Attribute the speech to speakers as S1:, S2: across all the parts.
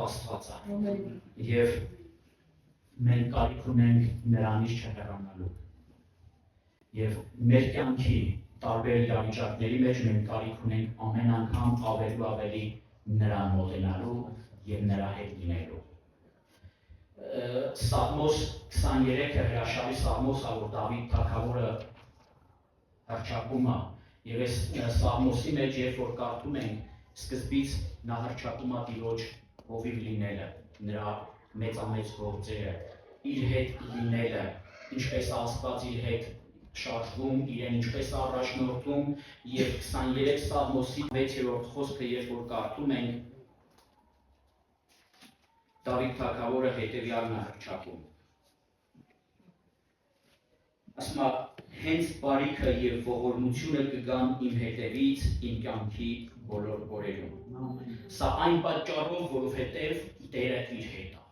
S1: Աստված է։ Եվ մենք կարիք ունենք նրանից չհեռանալու։ Եվ մեր կյանքի տարբեր իրավիճակների մեջ մենք կարիք ունենք ամեն անգամ ավելի նրան մոտենալու եւ նրա հետ լինելու։ Սաղմոս 23-ը հրաշալի սաղմոս է, որ Դավիթ թագավորը հռչակում է, եւ այս սաղմոսի մեջ երբ որ կարդում ենք, սկզբից նա հռչակում է Տիրոջ հովիվ լինելը, նրա մեծամեծ գործերը, իր հետ լինելը, ինչպես Աստված իր հետ շարժվում, իրեն ինչպես առաջնորդում, եւ 23 սաղմոսի 6-րդ խոսքը երբ որ կարդում ենք, Դավիթ թագավորը հետևյալն է հռչակում։ Ասում է, հենց բարիքը եւ ողորմությունը կգան իմ հետևից իմ կյանքի բոլոր օրերում։ Սա այն պատճառով, որովհետեւ Տերը իր հետ է։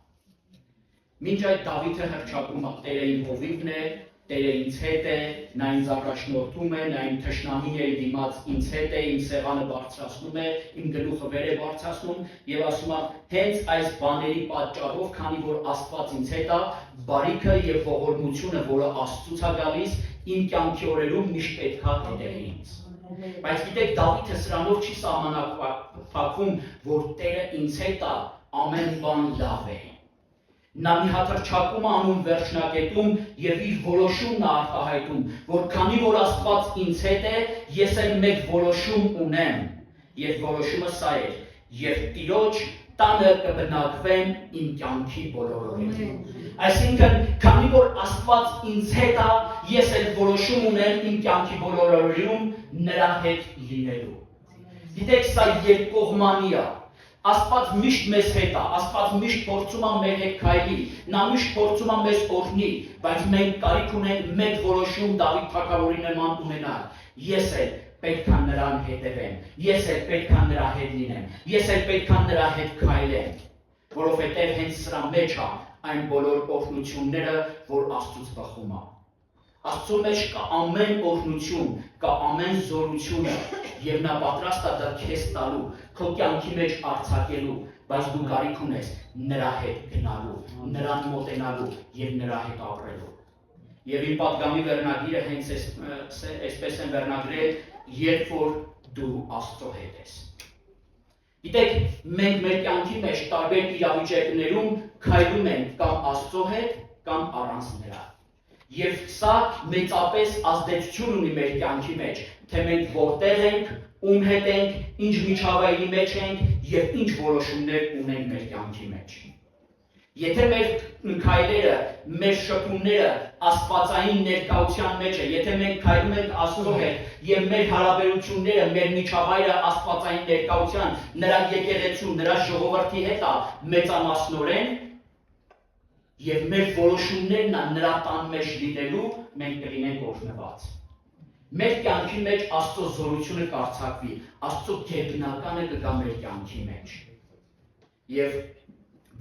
S1: Մինչ այդ Դավիթը հռչակում է, Տերը իմ հովիվն է, Տերը ինձ հետ է, նա ինձ առաջնորդում է, նա իմ թշնամիների դիմաց ինձ հետ է, իմ սեղանը բարձրացնում է, իմ գլուխը վեր է բարձրացնում եւ ասում է, հենց այս բաների պատճառով, քանի որ Աստված ինձ հետ է, բարիքը եւ ողորմությունը, որը Աստծուց է գալիս, իմ կյանքի օրերում միշտ պետք է հետևի ինձ։ Բայց գիտեք, Դավիթը սրանով չի սահմանափակվում, որ Տերը ինձ հետ է, ամեն բան լավ է։ Նա մի հատ հռչակում է անում վերջնակետում եւ իր որոշումն է արտահայտում, որ քանի որ Աստված ինձ հետ է, ես էլ մեկ որոշում ունեմ, եւ որոշումը սա է, եւ Տիրոջ տանը կբնակվեմ իմ կյանքի բոլոր օրերում։ Այսինքն, քանի որ Աստված ինձ հետ է, ես էլ որոշում ունեմ իմ կյանքի բոլոր օրերում նրա հետ լինելու։ Գիտեք, սա երկկողմանի է։ Աստված միշտ մեզ հետ է, Աստված միշտ փորձում է մեր հետ քայլի, նա միշտ փորձում է մեզ օրհնի, բայց մենք կարիք ունենք մեկ որոշում Դավիթ թագավորի նման ունենալ։ Ես էլ պետք է նրան հետևեմ, ես էլ պետք է նրա հետ լինեմ, ես էլ պետք է նրա հետ քայլեմ, որովհետև հենց սրա մեջ է այն բոլոր օրհնությունները, որ Աստծուց բխում է։ Աստծո մեջ կա ամեն օրհնություն, կա ամեն զորությունը, եւ նա պատրաստ է դա քեզ տալու, քո կյանքի մեջ արձակելու, բայց դու կարիք ունես նրա հետ գնալու, նրան մոտենալու եւ նրա հետ ապրելու։ Եվ իմ պատգամի վերնագիրը հենց այսպես են վերնագրել, երբ որ դու Աստծո հետ ես։ Գիտեք, մենք մեր կյանքի մեջ տարբեր իրավիճակներում քայլում ենք կամ Աստծո հետ, կամ առանց նրա։ Եվ սա մեծապես ազդեցություն ունի մեր կյանքի մեջ, թե մենք որտեղ ենք, ում հետ ենք, ինչ միջավայրի մեջ ենք եւ ինչ որոշումներ ունենք մեր կյանքի մեջ։ Եթե մեր քայլերը, մեր շփումները աստվածային ներկայության մեջ է, եթե մենք քայլում ենք Աստծո հետ եւ մեր հարաբերությունները, մեր միջավայրը աստվածային ներկայության, նրա եկեղեցու, նրա ժողովրդի հետ է մեծամասնորեն, եւ մեր որոշումներն նրա տան մեջ լինելու, մենք կլինենք օրհնված։ Մեր կյանքի մեջ Աստծո զորությունը կարձակվի, Աստծո գերբնականը կգա մեր կյանքի մեջ։ Եվ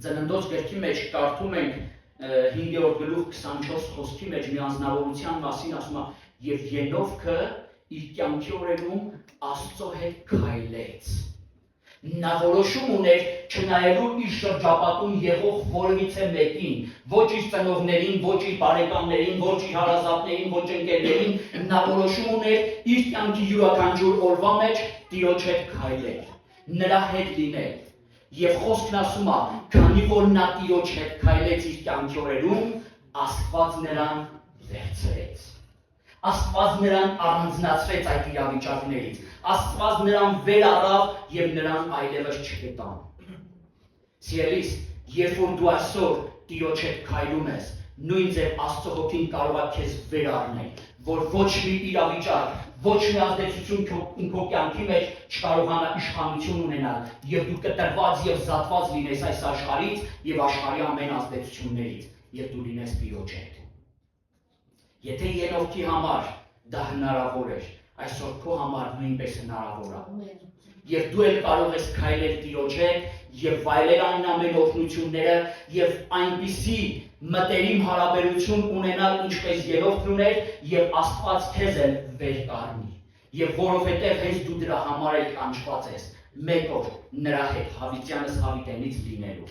S1: Ծննդոց գրքի մեջ կարդում ենք 5-րդ գլուխ 24 խոսքի մեջ մի անձնավորության մասին ասում է, եւ Ենովքը իր կյանքի օրերում Աստծո հետ քայլեց։ Նա որոշում ուներ չնայելու իր շրջապատում եղող որևիցե մեկին, ոչ իր ծնողներին, ոչ իր բարեկամներին, ոչ իր հարազատներին, ոչ ընկերներին, նա որոշում ուներ իր կյանքի յուրաքանչյուր օրվա մեջ Տիրոջ հետ քայլել, նրա հետ լինել։ Եվ խոսքն ասում է, քանի որ նա Տիրոջ հետ քայլեց իր կյանքի օրերում, Աստված նրան վերցրեց։ Աստված նրան առանձնացրեց այդ իրավիճակներից, Աստված նրան վեր առավ եւ նրան այլևս չգտան։ Սիրելիս, երբ որ դու այսօր Տիրոջ հետ քայլում ես, նույն ձև Աստծո հոգին կարող է քեզ վեր առնել, որ ոչ մի իրավիճակ, ոչ մի ազդեցություն քո կյանքի մեջ չկարողանա իշխանություն ունենալ, եւ դու կտրված եւ զատված լինես այս աշխարհից եւ աշխարհի ամեն ազդեցություններից, եւ դու լինես Տիրոջ հետ։ Եթե Ենովքի համար դա հնարավոր էր, այսօր քո համար նույնպես հնարավոր է։ Եվ դու էլ կարող ես քայլել Տիրոջ հետ եւ վայելել այն ամեն օրհնությունները եւ այնպիսի մտերիմ հարաբերություն ունենալ, ինչպես Ենովքն ուներ, եւ Աստված քեզ էլ վեր կառնի։ Եվ որովհետեւ հենց դու դրա համար էլ կանչված ես, մեկ օր նրա հետ հավիտյանս հավիտենից լինելու։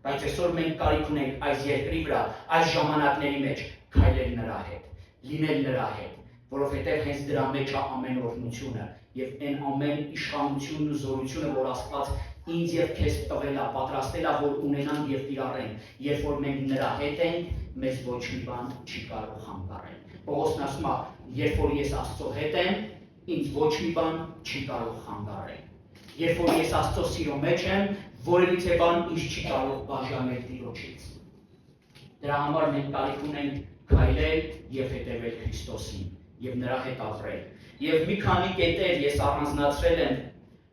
S1: Բայց այսօր մենք կարիք ունենք այս երկրի վրա, այս ժամանակների մեջ քայլել նրա հետ, լինել նրա հետ, որովհետև հենց դրա մեջ է ամեն օրհնությունը եւ այն ամեն իշխանությունն ու զորությունը, որ Աստված ինձ եւ քեզ տվել է, պատրաստել է, որ ունենանք եւ տիրառենք, երբ որ մենք նրա հետ ենք, մեզ ոչ մի բան չի կարող խանգարել։ Պողոսն ասում է, երբ որ ես Աստծո հետ եմ, ինձ ոչ մի բան չի կարող խանգարել։ Երբ որ ես Աստծո սիրո մեջ եմ, որևիցե բան ինձ չի կարող բաժանել Տիրոջից։ Դրա համար մենք կարիք ունենք քայլել եւ հետևել Քրիստոսին եւ նրա հետ ապրել։ Եվ մի քանի կետեր ես առանձնացրել եմ,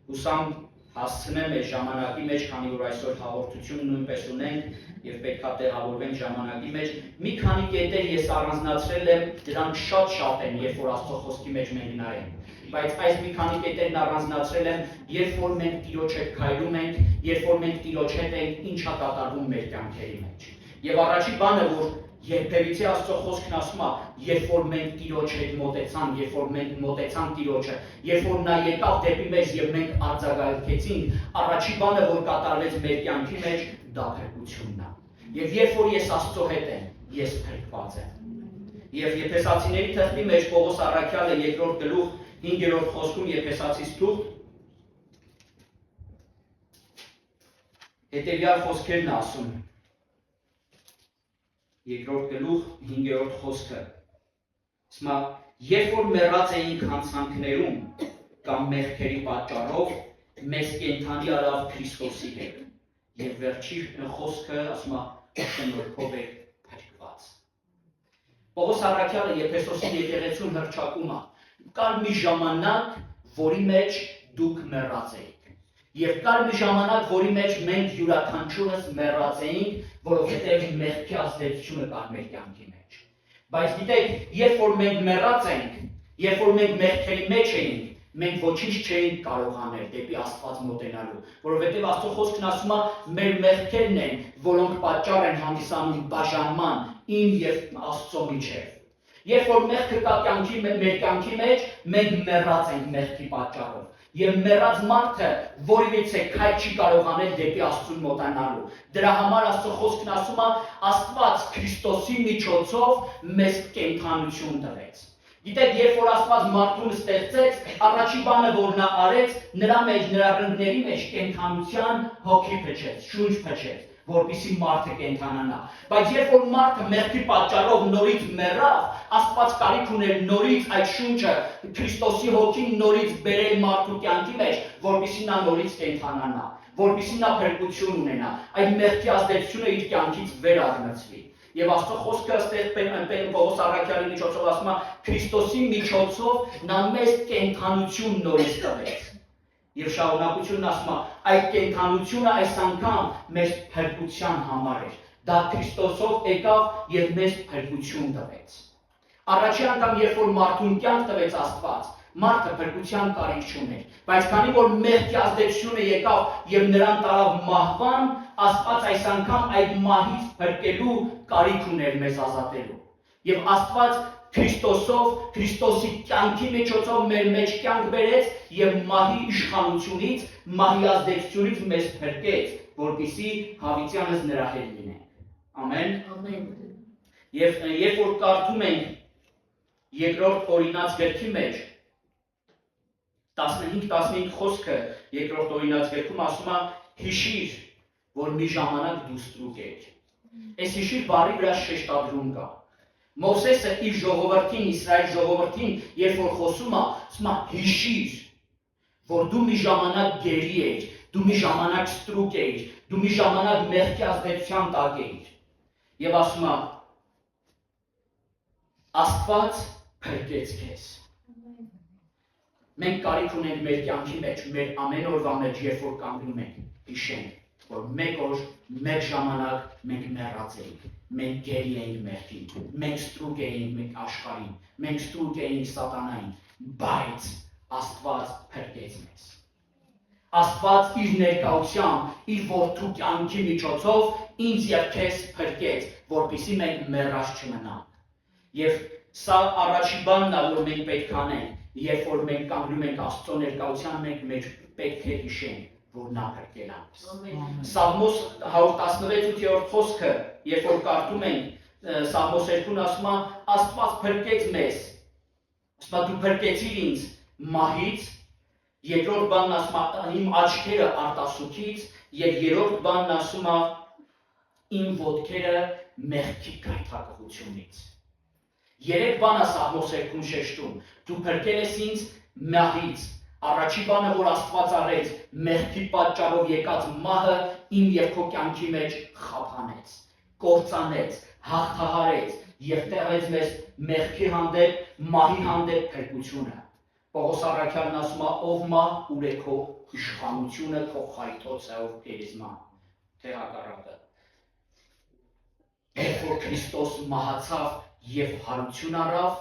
S1: հուսամ հասցնեմ այս ժամանակի մեջ, քանի որ այսօր հաղորդություն նույնպես ունենք եւ պետք է տեղավորվենք ժամանակի մեջ, մի քանի կետեր ես առանձնացրել եմ, դրանք շատ են, երբ որ Աստծո խոսքի մեջ մենք նայենք։ Բայց այս մի քանի կետերն առանձնացրել եմ, երբ որ մենք Տիրոջ հետ քայլում ենք, երբ որ մենք Տիրոջ հետ ենք, ինչ է կատարվում մեր կյանքերի մեջ։ Եվ առաջին բանը, որ երբևիցե Աստծո խոսքն ասում է, երբ որ մենք Տիրոջ հետ մոտեցանք, երբ որ մենք մոտեցանք Տիրոջը, երբ որ նա եկավ դեպի մեզ եւ մենք արձագանքեցինք, առաջին բանը, որ կատարվեց մեր կյանքի մեջ, դա փրկությունն է։ Եվ երբ որ ես Աստծո հետ եմ, ես փրկված եմ։ Եվ Եփեսացիների թղթի մեջ Պողոս առաքյալը 2-րդ գլուխ 5-րդ խոսքում Եփեսացիս թուղթ հետևյալ խոսքերն ասում։ 2-րդ գլուխ 5-րդ խոսքը։ Ասում է, երբ որ մեռած էինք հանցանքներում կամ մեղքերի պատճառով, մեզ կենդանի արավ Քրիստոսի հետ։ Եվ վերջի խոսքը ասում է, շնորհքով եք փրկված։ Պողոս առաքյալը Եփեսոսի եկեղեցուն հռչակում է, կար մի ժամանակ, որի մեջ դուք մեռած էիք։ Եվ կար մի ժամանակ, որի մեջ մենք յուրաքանչյուրս մեռած էինք, որովհետև մեղքի ազդեցությունը կար մեր կյանքի մեջ։ Բայց գիտեք, երբ որ մենք մեռած ենք, երբ որ մենք մեղքերի մեջ էինք, մենք ոչինչ չէինք կարող անել դեպի Աստված մոտենալու, որովհետև Աստծո խոսքն ասում է, մեր մեղքերն են, որոնք պատճառ են հանդիսանում բաժանման իմ եւ Աստծո միջեւ։ Երբ որ մեղքը կա մեր կյանքի մեջ, մենք մեռած ենք մեղքի պատճառով։ Եվ մեռած մարդը որևիցե քայլ չի կարող անել դեպի Աստծուն մոտենալու։ Դրա համար Աստծո խոսքն ասում է, Աստված Քրիստոսի միջոցով մեզ կենդանություն տվեց։ Գիտեք, երբ որ Աստված մարդուն ստեղծեց, առաջին բանը, որ նա արեց, նրա մեջ, նրա ռնգների մեջ կենդանության հոգի փչեց, շունչ փչեց, որպեսզի մարդը կենդանանա։ Բայց երբ որ մարդը մեղքի պատճառով նորից մեռավ, Աստված կարիք ուներ նորից այդ շունչը, Քրիստոսի հոգին նորից բերել մարդու կյանքի մեջ, որպեսզի նա նորից կենդանանա, որպեսզի նա փրկություն ունենա, այդ մեղքի ազդեցությունը իր կյանքից վեր առնցվի։ Եվ Աստծո խոսքը ստեղ Պողոս առաքյալի միջոցով ասում է, Քրիստոսի միջոցով նա մեզ կենդանություն նորից տվեց։ Եվ շարունակությունն ասում է, այդ կենդանությունը այս անգամ մեզ փրկության համար էր։ Դա Քրիստոսով եկավ եւ մեզ փրկություն տվեց։ Առաջին անգամ, երբ որ մարդուն կյանք տվեց Աստված, մարդը փրկության կարիք չուներ, բայց քանի որ մեղքի ազդեցությունը եկավ եւ նրան տարավ մահվան, Աստված այս անգամ այդ մահից փրկելու կարիք ուներ մեզ ազատելու։ Եվ Աստված Քրիստոսով, Քրիստոսի կյանքի միջոցով մեր մեջ կյանք բերեց եւ մահի իշխանությունից, մահի ազդեցությունից մեզ փրկեց, որպեսզի հավիտյանս նրա հետ լինենք։ Ամեն։ Ամեն։ Եվ երբ որ կարդում ենք երկրորդ օրինաց գրքի մեջ 15-15 խոսքը երկրորդ օրինաց գրքում ասում է հիշիր, որ մի ժամանակ դու ստրուկ էիր։ Այս հիշիր բառի վրա շեշտադրում կա։ Մովսեսը իր ժողովրդին, Իսրայել ժողովրդին, երբ որ խոսում է, ասում է հիշիր, որ դու մի ժամանակ գերի էիր, դու մի ժամանակ ստրուկ էիր, դու մի ժամանակ մեղքի ազդեցության տակ էիր։ Եվ ասում է Աստված փրկեց քեզ։ Մենք կարիք ունենք մեր կյանքի մեջ, մեր ամեն օրվա մեջ, երբ որ կանգնում ենք, հիշենք, որ մեկ օր, մեկ ժամանակ մենք մեռած էինք, մենք գերի էինք մեղքին, մենք ստրուկ էինք մենք աշխարհին, մենք ստրուկ էինք սատանային, բայց Աստված փրկեց մեզ։ Աստված իր ներկայությամբ, իր որդու կյանքի միջոցով ինձ եւ քեզ փրկեց, որպեսզի մենք մեռած չմնանք։ Եվ սա առաջին բանն է, որ մենք պետք է անենք, երբ որ մենք կանգնում ենք Աստծո ներկայության, մենք պետք է հիշենք, որ նա փրկել է մեզ։ Սաղմոս 116-րդ խոսքը, երբ որ կարդում ենք, Սաղմոս 2-ն ասում է, Աստված փրկեց մեզ, ասում է դու փրկեցիր ինձ մահից, երկրորդ բանն ասում է իմ աչքերը արտասուքից, եւ երրորդ բանն ասում է իմ ոտքերը մեղքի գայթակղությունից։ Երեք բան է Սաղմոս 2-ն շեշտում, դու փրկել ես ինձ մահից, առաջի բանը, որ Աստված արեց, մեղքի պատճառով եկած մահը իմ եւ քո կյանքի մեջ խափանեց, կործանեց, հաղթահարեց եւ տեղեց մեզ մեղքի հանդեպ, մահի հանդեպ փրկությունը։ Պողոս առաքյալն ասում է, ով մահ, ուր է քո իշխանությունը, քո խայթոցը, ով գերիզմա, թե հակառակը։ Երբ որ Քրիստոս մահացավ եւ հարություն առավ,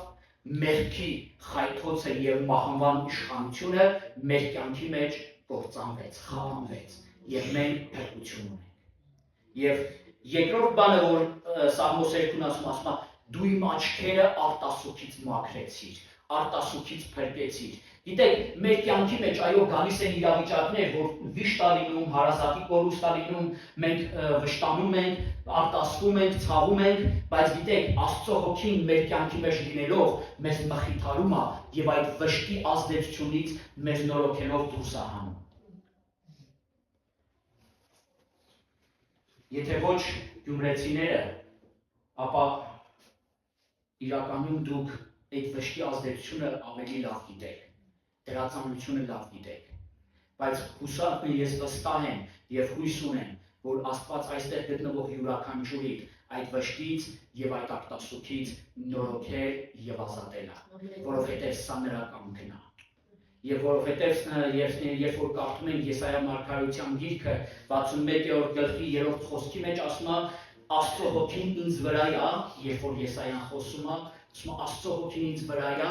S1: մեղքի խայթոցը եւ մահվան իշխանությունը մեր կյանքի մեջ կործանվեց, խափանվեց եւ մենք փրկություն ունենք։ Եվ երկրորդ բանը, որ Սաղմոս 2-ն ասում է, դու իմ աչքերը արտասուքից մաքրեցիր, արտասուքից փրկեցիր։ Գիտեք, մեր կյանքի մեջ այո գալիս են իրավիճակներ, որ վիշտ է լինում, հարազատի կորուստ է լինում, մենք վշտանում ենք, արտասվում ենք, ցավում ենք, բայց գիտեք, Աստծո հոգին մեր կյանքի մեջ լինելով մեզ մխիթարում է եւ այդ վշտի ազդեցությունից մեզ նորոգելով դուրս է հանում։ Եթե ոչ գյումրեցիները, ապա իրականում դուք այդ վշտի ազդեցությունը ավելի լավ գիտեք, դրածանությունը լավ գիտեք, բայց ես վստահ եմ եւ հույս ունեմ, որ Աստված այստեղ գտնվող յուրաքանչյուրի այդ վշտից եւ այդ արտասուքից նորոգել եւ ազատել է, որովհետեւ սա նրա կամքն է։ Եվ որովհետեւ երբ որ կարդում ենք Եսայիա մարգարեության գիրքը 61-րդ գլխի 3-րդ խոսքի մեջ ասում է Աստծո հոգին ինձ վրա է, երբ որ Եսայիան խոսում է, ասում է Աստծո հոգին ինձ վրա է,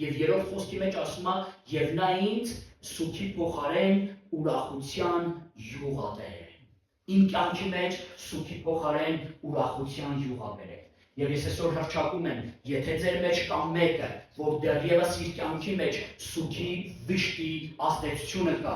S1: եւ 3-րդ խոսքի մեջ ասում է եւ նա ինձ սուքի փոխարեն ուրախության յուղ է բերել։ Իմ կյանքի մեջ սուքի փոխարեն ուրախության յուղ է բերել։ Եվ ես այսօր հռչակում եմ, եթե ձեր մեջ կա մեկը, որ դեռևս իր կյանքի մեջ սուքի վիշտի ազդեցությունը կա,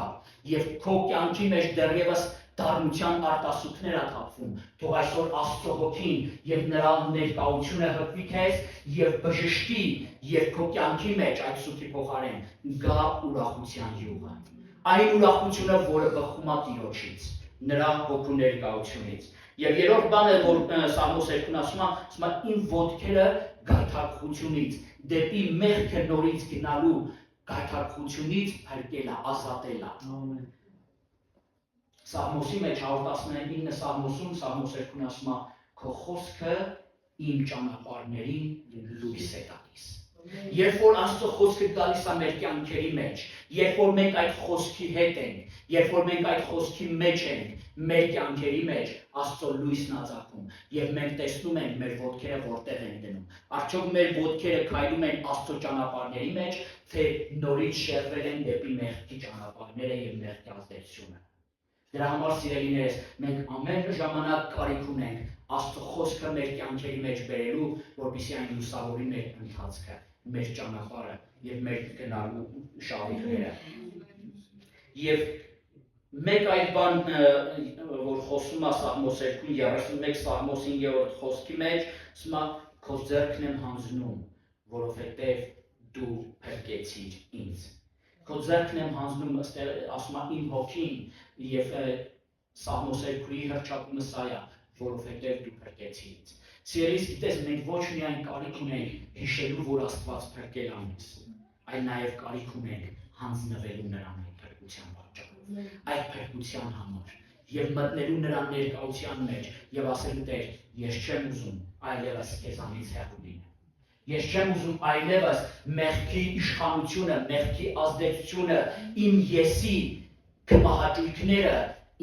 S1: եւ քո կյանքի մեջ դեռևս դառնության արտասուքներ է թափվում, թող այսօր Աստծո հոգին եւ նրա ներկայությունը հպվի քեզ եւ բժշկի եւ քո կյանքի մեջ այդ սուքի փոխարեն գա ուրախության յուղը։ Այն ուրախությունը, որը բխում է Տիրոջից, նրա հոգու ներկայությունից։ Եվ երրորդ բանը, որ Սաղմոս 2-ն ասում է իմ ոտքերը գայթակղությունից, դեպի մեղքը նորից գնալու գայթակղությունից փրկել է, ազատել է։ Սաղմոսի մեջ 119 Սաղմոսում Սաղմոս 2-ն ասում է քո խոսքը իմ ճանապարհներին լույս է տալիս։ Երբ որ Աստծո խոսքը գալիս է մեր կյանքերի մեջ, երբ որ մենք այդ խոսքի հետ ենք, երբ որ մենք այդ խոսքի մեջ ենք, մեր կյանքերի մեջ Աստծո լույսն է ծագում եւ մենք տեսնում ենք մեր ոտքերը որտեղ են դնում։ Արդյոք մեր ոտքերը քայլում են Աստծո ճանապարհների մեջ, թե նորից շեղվել են դեպի մեղքի ճանապարհները եւ մեղքի ազդեցությունը։ Դրա համար սիրելիներս, մենք ամեն ժամանակ կարիք ունենք Աստծո խոսքը մեր կյանքերի մեջ բերելու, որպեսզի այն լուսավորի մեր ընթացքը, մեր ճանապարհը եւ մեր գնալու շարժիչները։ Եվ մեկ այլ բան, որ խոսում է Սաղմոս 2:31 Սաղմոս 5-րդ խոսքի մեջ, ասում է քո ձեռքն եմ հանձնում, որովհետեւ դու փրկեցիր ինձ։ Քո ձեռքն եմ հանձնում, ասում է իմ հոգին եւ Սաղմոս 2-ի հռչակումը սա է, որովհետեւ դու փրկեցիր ինձ։ Սիրելիս, գիտես, մենք ոչ միայն կարիք ունենք հիշելու, որ Աստված փրկել է մեզ, այլ նաեւ կարիք ունենք հանձնվելու նրան փրկության պատճառով, այդ փրկության համար եւ մտնելու նրա ներկայության մեջ եւ ասելու Տեր, ես չեմ ուզում այլևս քեզանից հեռու լինել։ Ես չեմ ուզում այլևս մեղքի իշխանությունը, մեղքի ազդեցությունը, իմ եսի կմահաճույքները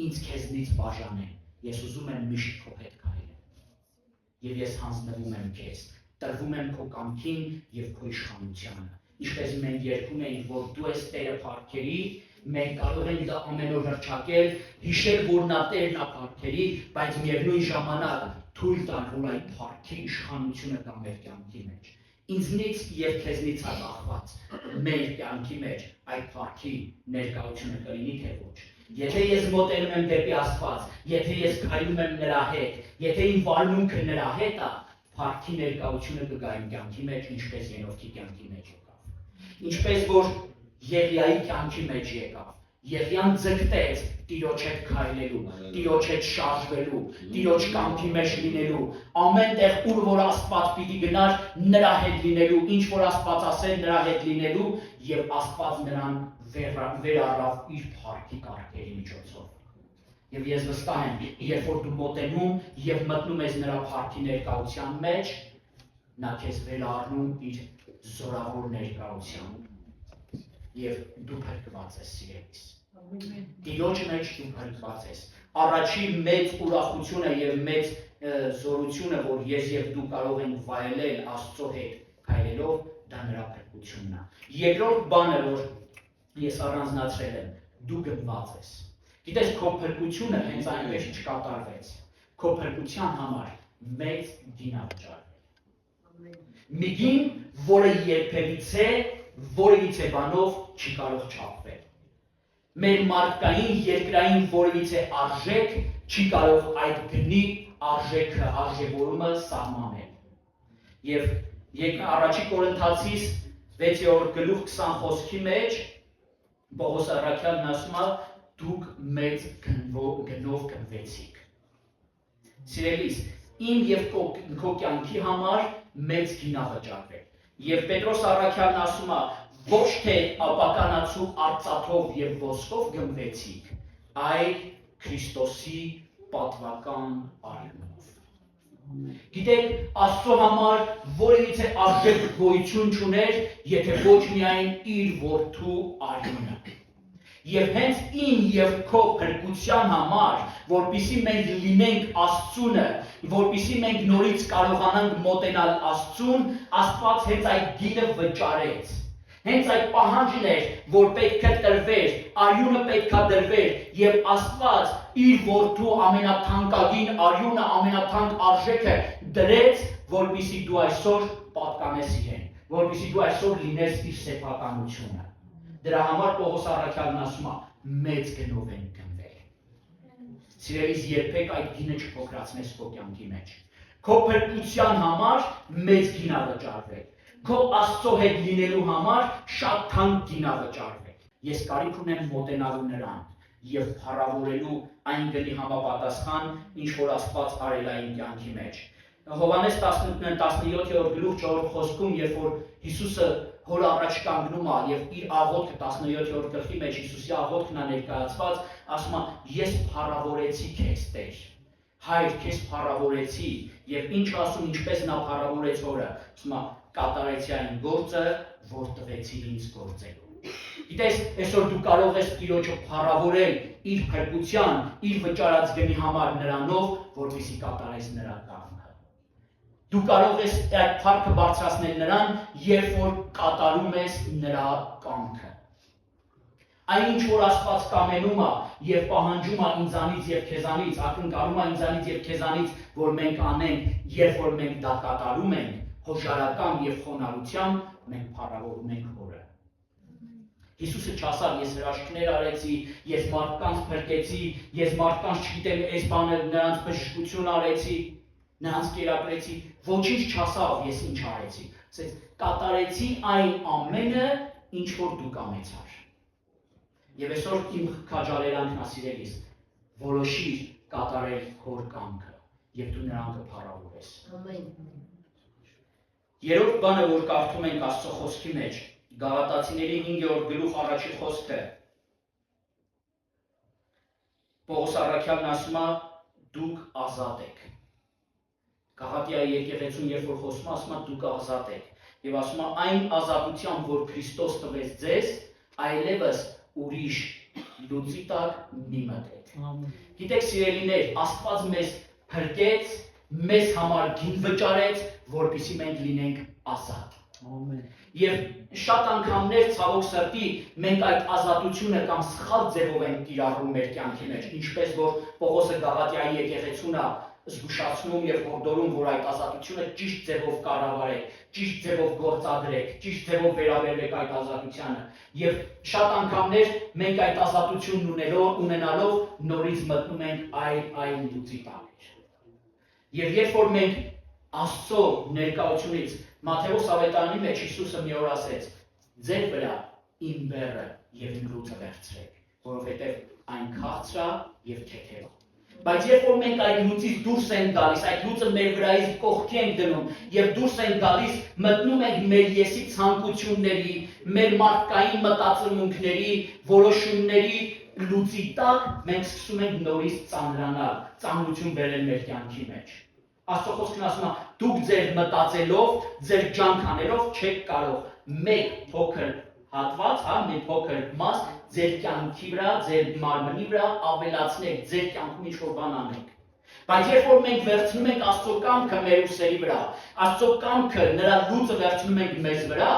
S1: ինձ քեզնից բաժանեն։ Ես ուզում եմ միշտ քո հետ քայլել։ Եվ ես հանձնվում եմ քեզ, տրվում եմ քո կամքին եւ քո իշխանությանը։ Ինչպես մենք երգում ենք, որ դու ես Տերը փառքերի, մենք կարող ենք դա ամեն օր հռչակել, հիշել, որ նա Տերն է փառքերի, բայց միևնույն ժամանակ թույլ տալ, որ այդ փառքի իշխանությունը կա մեր կյանքի մեջ։ ինձնից եւ քեզնից է կախված մեր կյանքի մեջ այդ փառքի ներկայությունը կլինի թե ոչ։ Եթե ես մոտենում եմ դեպի Աստված, եթե ես քայլում եմ նրա հետ, եթե իմ վարմունքը նրա հետ է, փառքի ներկայությունը կգա իմ կյանքի մեջ, ինչպես Ենովքի կյանքի մեջ եկավ։ Ինչպես որ Եղիայի կյանքի մեջ եկավ։ Եղիան ձգտեց Տիրոջ հետ քայլելու, Տիրոջ հետ շարժվելու, Տիրոջ կամքի մեջ լինելու, ամեն տեղ ուր որ Աստված պիտի գնար, նրա հետ լինելու, ինչ որ Աստված ասեր նրա հետ լինելու, եւ Աստված նրան վեր առավ իր փառքի կարգերի միջոցով։ Եվ ես վստահ եմ, երբ որ դու մոտենում եւ մտնում ես նրա փառքի ներկայության մեջ, նա քեզ վեր առնում իր զորավոր ներկայությամբ եւ դու փրկված ես սիրելիս։ Տիրոջ մեջ դու փրկված ես։ Առաջին մեծ ուրախությունը եւ մեծ զորությունը, որ ես եւ դու կարող ենք վայելել Աստծո հետ քայլելով, դա նրա փրկությունն է։ Երկրորդ բանը, որ ես առանձնացրել եմ, դու գնված ես։ Գիտես, քո փրկությունը հենց այնպես չկատարվեց։ Քո փրկության համար մեծ գին ա վճարվել։ Մի գին, որը երբևիցե որևիցե բանով չի կարող չափվել։ Մեր մարդկային երկրային որևիցե արժեք չի կարող այդ գնի արժեքը, արժևորումը սահմանել։ Եվ առաջի Կորինթացիս 6-րդ գլուխ 20 խոսքի մեջ Պողոս առաքյալն ասում է, դուք մեծ գնով գնվեցիք։ Սիրելիս, իմ եւ քո կյանքի համար մեծ գին ա վճարվել։ Եվ Պետրոս առաքյալն ասում է, ոչ թե ապականացու արծաթով եւ ոսկով գնվեցիք, այլ Քրիստոսի պատվական արյունով։ Գիտեք, Աստծո համար որևիցե արժեք գոյություն չուներ, եթե ոչ միայն իր որդու արյունը։ Եվ հենց իմ եւ քո փրկության համար, որպեսզի մենք լինենք Աստծունը, որպեսզի մենք նորից կարողանանք մոտենալ Աստծուն, Աստված հենց այդ գինը վճարեց։ Հենց այդ պահանջն էր, որ պետք է տրվեր, արյունը պետք է դրվեր, եւ Աստված իր որդու ամենաթանկագին արյունը, ամենաթանկ արժեքը դրեց, որպեսզի դու այսօր պատկանես իրեն, որպեսզի դու այսօր լինես իր սեփականությունը։ Դրա համար Պողոս առաքյալն ասում է, մեծ գնով են գնվել։ Սիրելիս, երբեք այդ գինը չփոքրացնես քո կյանքի մեջ։ Քո փրկության համար մեծ գին ա վճարվել։ Քո Աստծո հետ լինելու համար շատ թանկ գին ա վճարվել։ Ես կարիք ունեմ մոտենալու նրան եւ փառավորելու այն գնի համապատասխան, ինչ որ Աստված արել է իմ կյանքի մեջ։ Հովհաննես 17-րդ գլուխ 4-րդ խոսքում, երբ որ Հիսուսը հոր առաջ կանգնում է եւ իր աղոթքը 17-րդ գլխի մեջ Հիսուսի աղոթքն է ներկայացված, ասում է. ես փառավորեցի քեզ Տեր։ Հայր, քեզ փառավորեցի եւ ինչ ասում, ինչպես նա փառավորեց հորը, ասում է. կատարեցի այն գործը, որ տվեցի ինձ գործելու։ Գիտես, այսօր դու կարող ես Տիրոջը փառավորել իր փրկության, իր վճարած գնի համար նրանով, որպեսզի կատարես նրա կամքը։ Դու կարող ես այդ փառքը բարձրացնել նրան, երբ որ կատարում ես նրա կամքը։ Այն ինչ որ Աստված կամենում է եւ պահանջում է ինձանից եւ քեզանից, ակնկալում է ինձանից եւ քեզանից, որ մենք անենք, երբ որ մենք դա կատարում ենք, հոժարական եւ խոնարհությամբ մենք փառավորում ենք Հորը։ Հիսուսը չասավ, ես հրաշքներ արեցի, ես մարդկանց փրկեցի, ես մարդկանց չգիտեմ, այս բանը նրանց բժշկություն արեցի, նրանց կերակրեցի, ոչինչ չասավ, ես ինչ արեցի։ Ասեց, կատարեցի այն ամենը, ինչ որ դու կամեցար։ Եվ այսօր իմ քաջալերանքն է, սիրելիս, որոշիր կատարել Հոր կամքը եւ դու նրան կփառավորես։ Ամեն։ Երրորդ բանը, որ կարդում ենք Աստծո խոսքի մեջ, Գաղատացիների 5-րդ գլուխ առաջի խոսքը։ Պողոս առաքյալն ասում է, դուք ազատ եք։ Գաղատիայի եկեղեցուն երբ որ խոսում է, ասում է, դուք ազատ եք։ Եվ ասում է, այն ազատությամբ, որ Քրիստոս տվեց ձեզ, այլևս ուրիշ լուծի տակ մի մտեք։ Գիտեք, սիրելիներ, Աստված մեզ փրկեց, մեզ համար գին վճարեց, որպեսզի մենք լինենք ազատ։ Եվ շատ անգամներ ցավոք սրտի մենք այդ ազատությունը կամ սխալ ձևով ենք կիրառում մեր կյանքի մեջ, ինչպես որ Պողոսը Գաղատիայի եկեղեցուն է զգուշացնում եւ հորդորում, որ այդ ազատությունը ճիշտ ձևով կառավարեք, ճիշտ ձևով գործադրեք, ճիշտ ձևով վերաբերվեք այդ ազատությանը։ Եվ շատ անգամներ մենք այդ ազատությունն ունենալով նորից մտնում ենք այլ լուծի տակ։ Եվ երբ որ մենք Աստծո ներկայությունից Մատթեոս ավետարանի մեջ Հիսուսը մի օր ասեց. ձեր վրա իմ բեռը եւ իմ լուծը վերցրեք, որովհետեւ այն քաղցր է եւ թեթև է։ Բայց երբ որ մենք այդ լուծից դուրս ենք գալիս, այդ լուծը մեր վրայից կողքի ենք դնում եւ դուրս ենք գալիս, մտնում ենք մեր եսի ցանկությունների, մեր մարդկային մտածմունքների, որոշումների լուծի տակ, մենք սկսում ենք նորից ծանրանալ, ծանրություն բերել մեր կյանքի մեջ։ Աստծո խոսքն ասում է, դուք ձեր մտածելով, ձեր ջանք անելով չեք կարող մեկ փոքր հատված, մի փոքր մաս ձեր կյանքի վրա, ձեր մարմնի վրա ավելացնեք, ձեր կյանքում ինչ-որ բան անեք։ Բայց երբ որ մենք վերցնում ենք Աստծո կամքը մեր ուսերի վրա, Աստծո կամքը նրա լուծը վերցնում ենք մեզ վրա,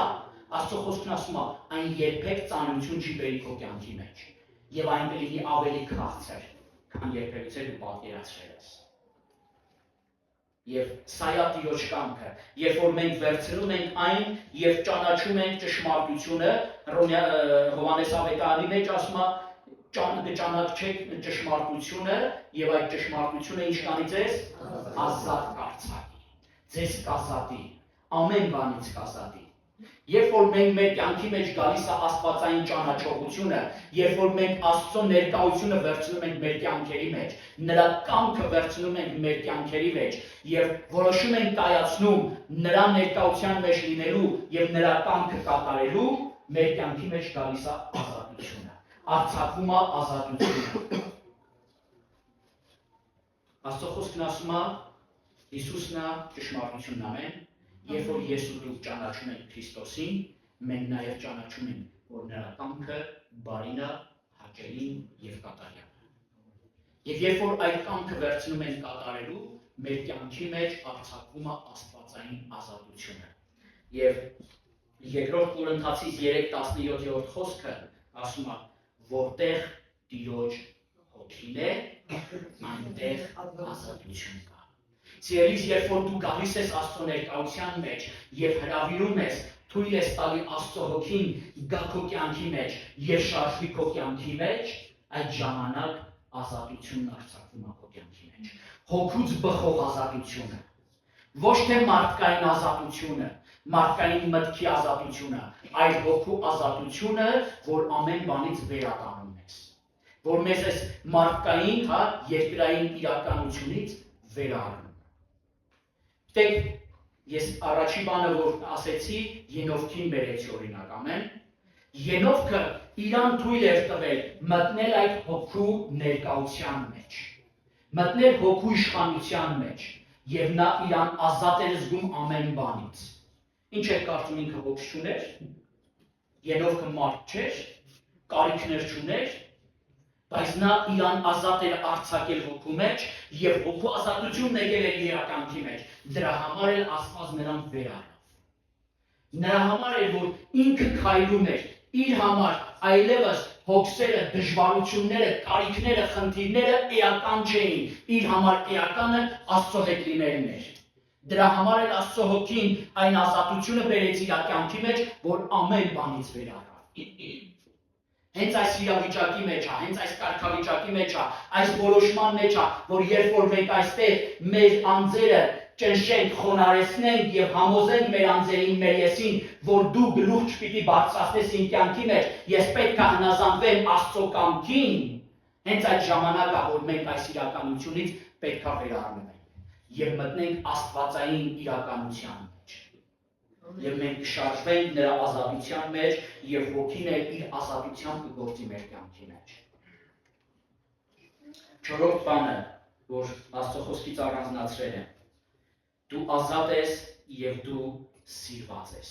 S1: Աստծո խոսքն ասում է, այն երբեք ծանրություն չի բերի քո կյանքի մեջ, եւ այն կլինի ավելի քաղցր, քան երբևիցե դու պատկերացրել ես։ Եվ սա է Տիրոջ կամքը, երբ որ մենք վերցնում ենք այն եւ ճանաչում ենք ճշմարտությունը, Հովհաննես ավետարանի մեջ ասում է, ճանաչեք ճշմարտությունը եւ այդ ճշմարտությունը ինչ կանի ձեզ ազատ կարձակի, ձեզ կազատի, ամեն բանից կազատի։ Երբ որ մենք մեր կյանքի մեջ գալիս է աստվածային ճանաչողությունը, երբ որ մենք Աստծո ներկայությունը վերցնում ենք մեր կյանքերի մեջ, նրա կամքը վերցնում ենք մեր կյանքերի մեջ եւ որոշում ենք կայացնում նրա ներկայության մեջ լինելու եւ նրա կամքը կատարելու, մեր կյանքի մեջ գալիս է ազատությունը, արձակվում է ազատությունը։ Աստծո խոսքն ասում է, Հիսուսն է ճշմարտությունն ամեն։ Երբ որ ես ու դուք ճանաչում ենք Քրիստոսին, մենք նաև ճանաչում ենք, որ նրա կամքը բարին է, հաճելին եւ կատարյալ։ Եվ երբ որ այդ կամքը վերցնում ենք կատարելու, մեր կյանքի մեջ արձակվում է աստվածային ազատությունը։ Եվ երկրորդ Կորինթացիս 3:17 խոսքը ասում է, որտեղ Տիրոջ հոգին է, այնտեղ ազատություն կա։ Սիրելիս, երբ որ դու գալիս ես Աստծո ներկայության մեջ եւ հրավիրում ես, թույլ ես տալի Աստծո հոգին գա քո կյանքի մեջ եւ շարժվի քո կյանքի մեջ, այդ ժամանակ ազատությունն արձակվում է քո կյանքի մեջ։ Հոգուց բխող ազատությունը, ոչ թե մարդկային ազատությունը, մարդկային մտքի ազատությունը, այլ հոգու ազատությունը, որ ամեն բանից վերականգնում ես, որ մեզ այս մարդկային, երկրային իրականությունից վերահանում։ Գիտեք, ես առաջի բանը, որ ասեցի, Ենովքին բերեցի օրինակ, ամեն։ Ենովքը իրան թույլ էր տվել մտնել այդ հոգու ներկայության մեջ, մտնել հոգու իշխանության մեջ, եւ նա իրան ազատ էր զգում ամեն բանից։ Ինչ է կարծում ինքը ոգի չուներ, Ենովքը մարդ չէր, կարիքներ չուներ, բայց նա իրան ազատ էր արձակել հոգու մեջ եւ հոգու ազատությունն եկել էր իրականքի մեջ։ Դրա համար էլ Աստված նրան վերարավ։ Նրա համար էր, որ ինքը քայլում էր իր համար, այլևս հոգսերը, դժվարությունները, կարիքները, խնդիրները էական չէին։ Իր համար էականը Աստծո հետ լինելն էր։ Դրա համար էլ Աստծո հոգին այն ազատությունը բերեց իր կյանքի մեջ, որ ամեն բանից վերարավ։ Հենց այս իրավիճակի մեջ է, հենց այս կարգավիճակի մեջ է, այս որոշման մեջ է, որ երբ որ մենք այստեղ մեր անձերը ճնշենք, խոնարհեցնենք եւ համոզենք մեր անձերին, մեր եսին, որ դու գլուխ չպիտի բարձրացնես իմ կյանքի մեջ, ես պետք է հնազանդվեմ Աստծո կամքին, հենց այդ ժամանակը, որ մենք այս իրականությունից պետք է վերառնենք եւ մտնենք աստվածային իրականության մեջ։ Եվ մենք կշարժվենք նրա ազատության մեջ եւ հոգին էլ իր ազատությամբ կգործի մեր կյանքի մեջ։ Չորրորդ բանը, որ Աստծո խոսքից առանձնացրել եմ, դու ազատ ես եւ դու սիրված ես։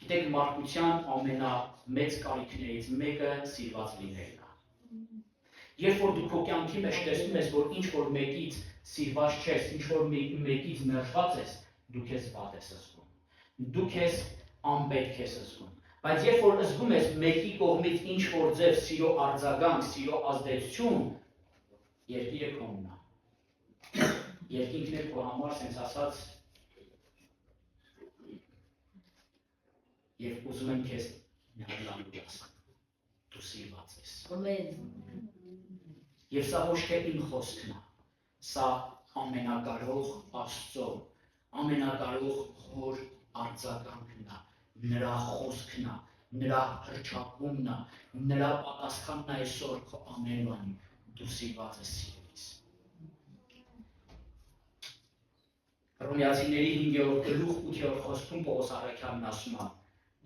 S1: Գիտեք, մարդկության ամենամեծ կարիքներից մեկը սիրված լինելն է։ Երբ որ դու քո կյանքի մեջ տեսնում ես, որ ինչ որ մեկից սիրված չես, ինչ որ մեկից մերժված ես, դու քեզ վատ ես զգում։ Դու քեզ անպետք ես զգում։ Բայց երբ որ զգում ես մեկի կողմից ինչ որ ձև սիրո արձագանք, սիրո ազդեցություն, երկիրը քոնն է։ Երկինքն է քո համար, ասենց ասած, Եվ ուզում եմ քեզ միանալու ասեմ, դու սիրված ես։
S2: Ամեն։
S1: Եվ սա ոչ թե իմ խոսքն է, սա ամենակարող Աստծո, ամենակարող Հոր արձագանքն է, նրա խոսքն է, նրա հռչակումն է, նրա պատասխանն է այսօր քո ամեն բանի, դու սիրված ես սիրելիս։ Հռոմեացիների 5-րդ գլուխ 8-րդ խոսքում Պողոս առաքյալն ասում է.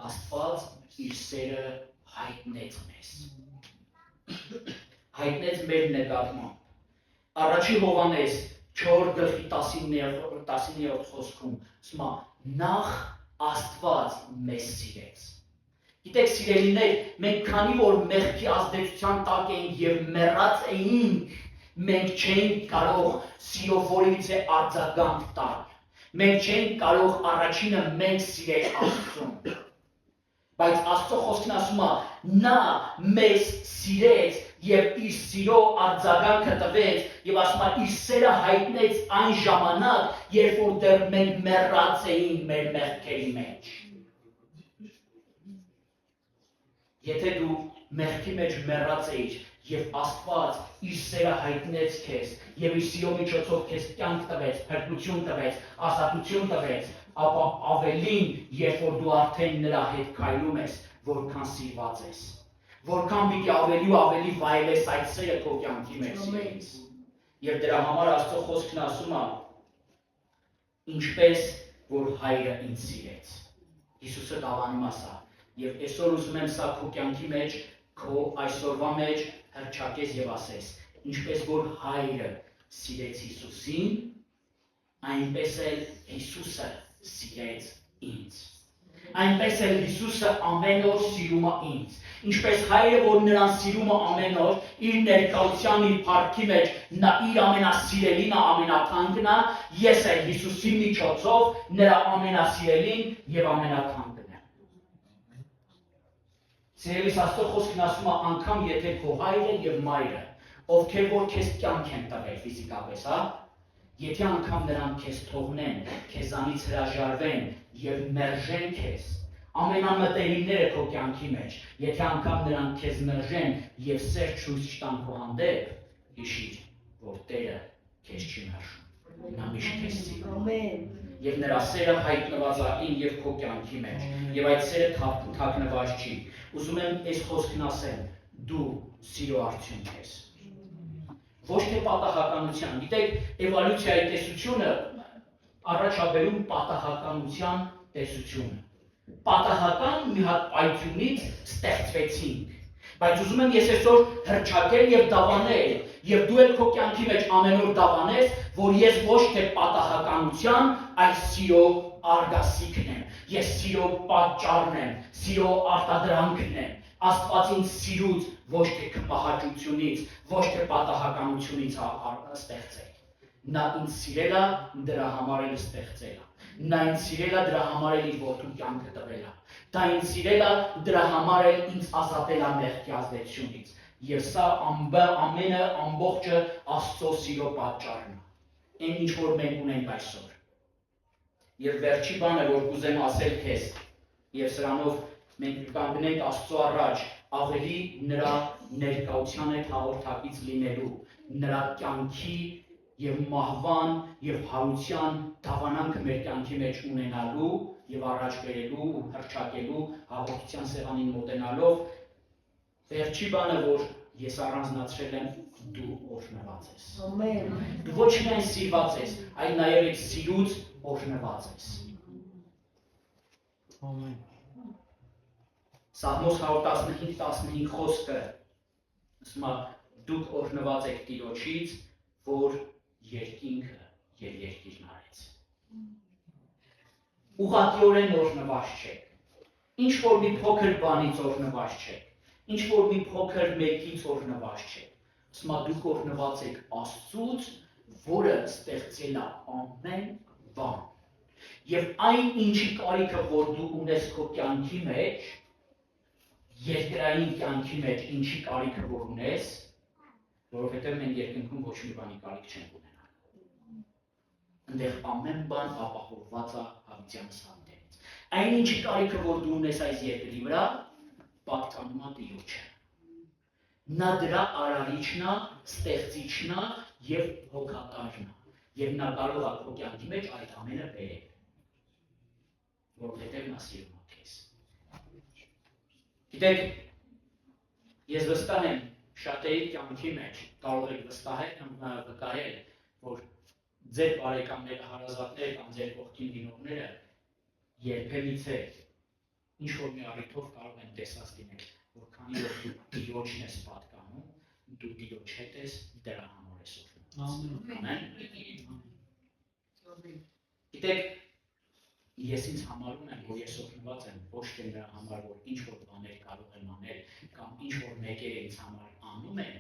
S1: Աստված իր սերը հայտնեց մեզ։ Հայտնեց մեր նկատմամբ։ Առաջի Հովհաննես 4:19 խոսքում ասում է. նախ Աստված մեզ սիրեց։ Գիտեք սիրելիներ, մենք քանի որ մեղքի ազդեցության տակ էինք եւ մեռած էինք, մենք չէինք կարող սիրո որևիցե արձագանք տալ։ Մենք չէինք կարող առաջինը մենք սիրել Աստծուն։ Բայց Աստծո խոսքն ասում է, նա մեզ սիրեց եւ իր սիրո արձագանքը տվեց եւ ասում է իր սերը հայտնեց այն ժամանակ, երբ որ դեռ մենք մեռած էինք մեր մեղքերի մեջ։ Եթե դու մեղքի մեջ մեռած էիր եւ Աստված իր սերը հայտնեց քեզ եւ իր սիրո միջոցով քեզ կյանք տվեց, փրկություն տվեց, ազատություն տվեց, ապա ավելին, երբ որ դու արդեն նրա հետ քայլում ես, որքան սիրված ես, որքան պիտի ավելի ու ավելի վայելես այդ սերը քո կյանքի մեջ։ Եվ դրա համար Աստծո խոսքն ասում է, ինչպես որ Հայրը ինձ սիրեց։ Հիսուսը դավանում է սա։ Եվ այսօր ուզում եմ սա քո կյանքի մեջ, քո այսօրվա մեջ հռչակես եւ ասես, ինչպես որ Հայրը սիրեց Հիսուսին, այնպես էլ Հիսուսը սիրեց ինձ։ Այնպես էլ Հիսուսը ամեն օր սիրում է ինձ։ Ինչպես Հայրը, որ նրան սիրում է ամեն օր, իր ներկայության, իր փառքի մեջ, նա իր ամենասիրելին է, ամենաթանկն է, ես էլ Հիսուսի միջոցով նրա ամենասիրելին եւ ամենաթանկն եմ։ Սիրելիս Աստծո խոսքն ասում է, անգամ եթե քո հայրը եւ մայրը, ովքեր որ քեզ կյանք են տվել ֆիզիկապես, հա, եթե անգամ նրանք քեզ թողնեն, քեզանից հրաժարվեն եւ մերժեն քեզ, ամենամտերիմները քո կյանքի մեջ, եթե անգամ նրանք քեզ մերժեն եւ սեր ցույց չտան քո հանդեպ, հիշիր, որ Տերը քեզ չի մերժում։ Նա միշտ քեզ սիրում։
S2: Ամեն։
S1: Եվ նրա սերը հայտնված է ին եւ քո կյանքի մեջ, եւ այդ սերը թաքնված չի։ Ուզում եմ այս խոսքն ասեմ, դու սիրո արդյունք ես։ Ոչ թե պատահականության։ Գիտեք, էվոլյուցիայի տեսությունը առաջաբերում պատահականության տեսությունը։ Պատահական մի հատ պայթյունից ստեղծվեցինք։ Բայց ուզում եմ ես այսօր հռչակել եւ դավանել, եւ դու էլ քո կյանքի մեջ ամեն օր դավանես, որ ես ոչ թե պատահականության, այլ սիրո արգասիքն եմ։ Ես սիրո պատճառն եմ, սիրո արտադրանքն եմ։ Աստված ինձ սիրուց, ոչ թե քմահաճությունից, ոչ թե պատահականությունից ստեղծել։ Նա ինձ սիրել է, դրա համար էլ ստեղծել է։ Նա ինձ սիրել է, դրա համար էլ իր որդու կյանքը տվել է։ Դա ինձ սիրել է, դրա համար էլ ինձ ազատել է մեղքի ազդեցությունից։ Եվ սա ամենը ամբողջը Աստծո սիրո պատճառն է։ Այն ինչ որ մենք ունենք այսօր։ Եվ վերջի բանը, որ կուզեմ ասել քեզ, եւ սրանով մենք կանգնենք Աստծո առաջ, ավելի նրա ներկայության հետ հաղորդակից լինելու, նրա կյանքի եւ մահվան եւ հարության դավանանքը մեր կյանքի մեջ ունենալու եւ առաջ բերելու ու հռչակելու հաղորդության սեղանին մոտենալով, վերջի բանը, որ ես առանձնացրել եմ, դու օրհնված ես։
S2: Ամեն։
S1: Դու ոչ միայն սիրված ես, այլ նաեւ այդ սիրուց օրհնված ես։
S3: Ամեն։
S1: Սաղմոս 115 խոսքը ասում է, դուք օրհնված եք Տիրոջից, որ երկինքը եւ երկիրն արեց։ Ուղղակիորեն օրհնված չեք։ Ինչ որ մի փոքր բանից օրհնված չեք։ Ինչ որ մի փոքր մեկից օրհնված չեք։ Ասում է, դուք օրհնված եք Աստծուց, որը ստեղծել է ամեն բան։ Եվ այն ինչի կարիքը, որ դու ունես քո կյանքի մեջ, երկրային կյանքի մեջ ինչի կարիքը որ ունես, որովհետև մենք երկնքում ոչ մի բանի կարիք չենք ունենալ։ Այնտեղ ամեն բան ապահովված է ցանկությունս հանդեպ։ Այն ինչի կարիքը որ դու ունես այս երկրի վրա, պատկանում է Տիրոջը։ Նա դրա արարիչն է, ստեղծիչն է եւ հոգատարն է։ Եվ նա կարող է քո կյանքի մեջ այդ ամենը բերել, որովհետև նա սիրում է քեզ։ Գիտեք, ես վստահ եմ, շատերի կյանքի մեջ կարող եք վկայել, որ ձեր բարեկամները, հարազատները կամ ձեր կողքին լինողները երբևիցե ինչ-որ մի առիթով կարող են տեսած լինել, որ քանի որ դու Տիրոջն ես պատկանում, դու Տիրոջ հետ ես, դրա համար ես օգնված։ Ամեն։ Գիտեք, ես ինձ համարում եմ, որ ես օգնված եմ ոչ թե նրա համար, որ ինչ-որ բաներ կարող եմ անել կամ ինչ-որ մեկերը ինձ համար անում են,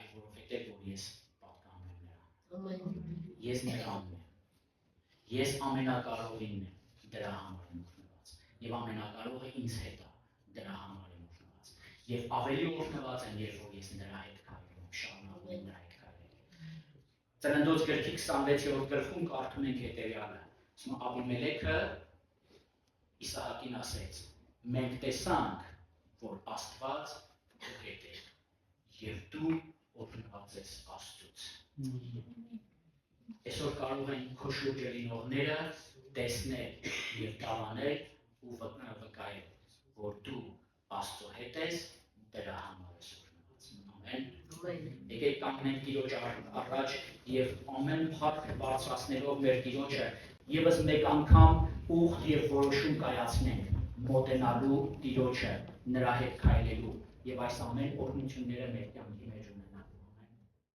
S1: այլ որովհետև որ ես պատկանում եմ նրան։ Ես նրանն եմ։ Ես ամենակարողինն եմ, դրա համար եմ օգնված։ Եվ ամենակարողը ինձ հետ է, դրա համար եմ օգնված։ Եվ ավելի օգնված եմ, երբ որ ես նրա հետ քայլում եմ, շարունակում եմ նրա հետ քայլել։ Ծննդոց գրքի 26-րդ գլխում կարդում ենք հետևյալը. Աբիմելեքը Իսահակին ասեց. մենք տեսանք, որ Աստված քո հետ է, եւ դու օգնված ես Աստծուց։ Այսօր կարող են քո շուրջը լինողները տեսնել եւ դավանել ու վկայել, որ դու Աստծո հետ ես, դրա համար ես օգնված։ Ամեն։ Եկեք կանգնենք Տիրոջ առաջ եւ ամեն փառք բարձրացնելով մեր Տիրոջը եւս մեկ անգամ ուխտ եւ որոշում կայացնենք մոտենալու Տիրոջը, նրա հետ քայլելու եւ այս ամեն օրհնությունները մեր կյանքի